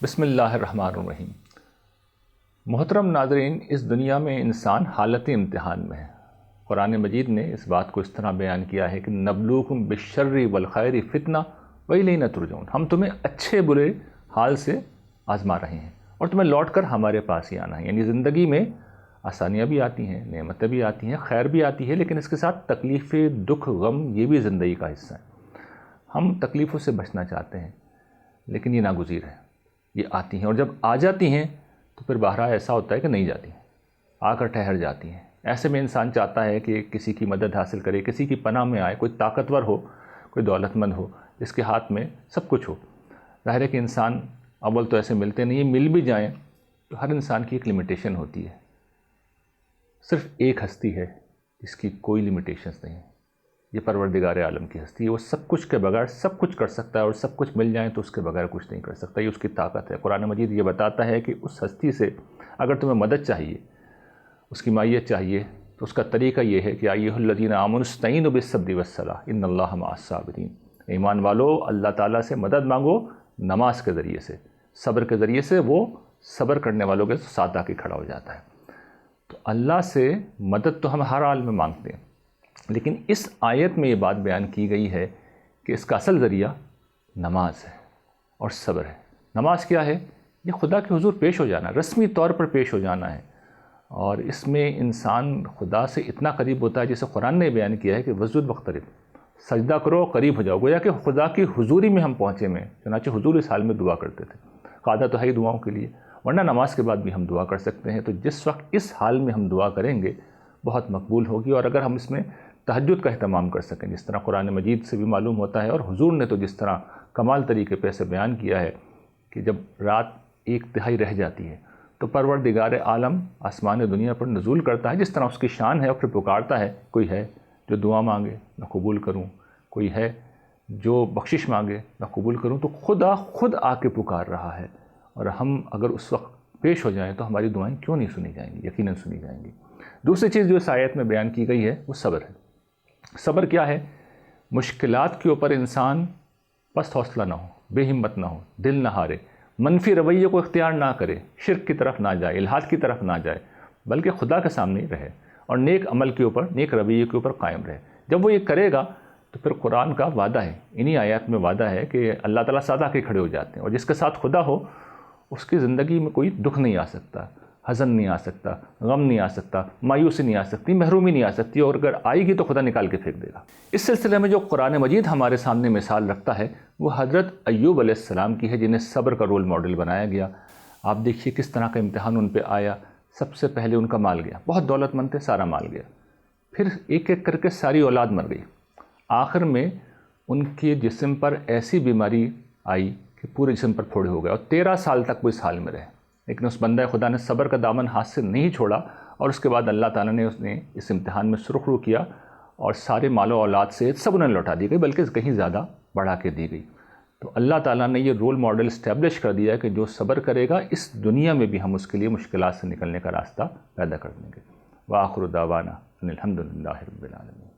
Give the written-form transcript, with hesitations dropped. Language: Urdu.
بسم اللہ الرحمن الرحیم۔ محترم ناظرین، اس دنیا میں انسان حالت امتحان میں ہے۔ قرآن مجید نے اس بات کو اس طرح بیان کیا ہے کہ نبلوکم بالشر والخیر فتنہ وإلینا ترجعون، ہم تمہیں اچھے برے حال سے آزما رہے ہیں اور تمہیں لوٹ کر ہمارے پاس ہی آنا ہے۔ یعنی زندگی میں آسانیاں بھی آتی ہیں، نعمتیں بھی آتی ہیں، خیر بھی آتی ہے، لیکن اس کے ساتھ تکلیفیں، دکھ، غم یہ بھی زندگی کا حصہ ہے۔ ہم تکلیفوں سے بچنا چاہتے ہیں لیکن یہ ناگزیر ہے، یہ آتی ہیں، اور جب آ جاتی ہیں تو پھر بہرحال ایسا ہوتا ہے کہ نہیں جاتی ہیں، آ کر ٹھہر جاتی ہیں۔ ایسے میں انسان چاہتا ہے کہ کسی کی مدد حاصل کرے، کسی کی پناہ میں آئے، کوئی طاقتور ہو، کوئی دولت مند ہو، جس کے ہاتھ میں سب کچھ ہو۔ ظاہر ہے کہ انسان اول تو ایسے ملتے نہیں ہیں، مل بھی جائیں تو ہر انسان کی ایک لمیٹیشن ہوتی ہے۔ صرف ایک ہستی ہے جس کی کوئی لمیٹیشنز نہیں ہے، یہ پروردگار عالم کی ہستی ہے۔ وہ سب کچھ کے بغیر سب کچھ کر سکتا ہے، اور سب کچھ مل جائیں تو اس کے بغیر کچھ نہیں کر سکتا، یہ اس کی طاقت ہے۔ قرآن مجید یہ بتاتا ہے کہ اس ہستی سے اگر تمہیں مدد چاہیے، اس کی مائیت چاہیے، تو اس کا طریقہ یہ ہے کہ ایھا الذین آمنوا استعینوا بالصبر والصلاۃ ان اللہ مع الصابرین۔ ایمان والو، اللہ تعالیٰ سے مدد مانگو نماز کے ذریعے سے، صبر کے ذریعے سے۔ وہ صبر کرنے والوں کے ساتھ آ کے کھڑا ہو جاتا ہے۔ تو اللہ سے مدد تو ہم ہر حال میں مانگتے ہیں، لیکن اس آیت میں یہ بات بیان کی گئی ہے کہ اس کا اصل ذریعہ نماز ہے اور صبر ہے۔ نماز کیا ہے؟ یہ خدا کے حضور پیش ہو جانا، رسمی طور پر پیش ہو جانا ہے، اور اس میں انسان خدا سے اتنا قریب ہوتا ہے جیسے قرآن نے بیان کیا ہے کہ واسجد واقترب، سجدہ کرو، قریب ہو جاؤ، گویا کہ خدا کی حضوری میں ہم پہنچے میں۔ چنانچہ حضور اس حال میں دعا کرتے تھے، قاعدہ تو ہے ہی دعاؤں کے لیے، ورنہ نماز کے بعد بھی ہم دعا کر سکتے ہیں۔ تو جس وقت اس حال میں ہم دعا کریں گے بہت مقبول ہوگی، اور اگر ہم اس میں تہجد کا اہتمام کر سکیں، جس طرح قرآن مجید سے بھی معلوم ہوتا ہے، اور حضور نے تو جس طرح کمال طریقے پہ اسے بیان کیا ہے کہ جب رات ایک تہائی رہ جاتی ہے تو پروردگار عالم آسمان دنیا پر نزول کرتا ہے، جس طرح اس کی شان ہے، اور پھر پکارتا ہے، کوئی ہے جو دعا مانگے میں قبول کروں، کوئی ہے جو بخشش مانگے میں قبول کروں۔ تو خدا خود آ کے پکار رہا ہے، اور ہم اگر اس وقت پیش ہو جائیں تو ہماری دعائیں کیوں نہیں سنی جائیں گی؟ یقیناً سنی جائیں گی۔ دوسری چیز جو اس آیت میں بیان کی گئی ہے وہ صبر ہے۔ صبر کیا ہے؟ مشکلات کے اوپر انسان پست حوصلہ نہ ہو، بے ہمت نہ ہو، دل نہ ہارے، منفی رویے کو اختیار نہ کرے، شرک کی طرف نہ جائے، الحاد کی طرف نہ جائے، بلکہ خدا کے سامنے رہے اور نیک عمل کے اوپر، نیک رویے کے اوپر قائم رہے۔ جب وہ یہ کرے گا تو پھر قرآن کا وعدہ ہے، انہی آیات میں وعدہ ہے کہ اللہ تعالیٰ ساتھ آ کے کھڑے ہو جاتے ہیں، اور جس کے ساتھ خدا ہو اس کی زندگی میں کوئی دکھ نہیں آ سکتا، حزن نہیں آ سکتا، غم نہیں آ سکتا، مایوسی نہیں آ سکتی، محرومی نہیں آ سکتی، اور اگر آئے گی تو خدا نکال کے پھینک دے گا۔ اس سلسلے میں جو قرآن مجید ہمارے سامنے مثال رکھتا ہے وہ حضرت ایوب علیہ السلام کی ہے، جنہیں صبر کا رول ماڈل بنایا گیا۔ آپ دیکھیے کس طرح کا امتحان ان پہ آیا۔ سب سے پہلے ان کا مال گیا، بہت دولت مند تھے، سارا مال گیا، پھر ایک ایک کر کے ساری اولاد مر گئی، آخر میں ان کے جسم پر ایسی بیماری آئی کہ پورے جسم پر پھوڑے ہو گئے، اور 13 سال تک وہ اس حال میں رہے۔ لیکن اس بندہ خدا نے صبر کا دامن ہاتھ سے نہیں چھوڑا، اور اس کے بعد اللہ تعالیٰ نے اس امتحان میں سرخ رو کیا، اور سارے مال و اولاد سے سب انہیں لوٹا دی گئی، بلکہ کہیں زیادہ بڑھا کے دی گئی۔ تو اللہ تعالیٰ نے یہ رول ماڈل اسٹیبلش کر دیا کہ جو صبر کرے گا اس دنیا میں بھی ہم اس کے لیے مشکلات سے نکلنے کا راستہ پیدا کر دیں گے۔ وآخر دعوانا ان الحمد للہ رب العالمین۔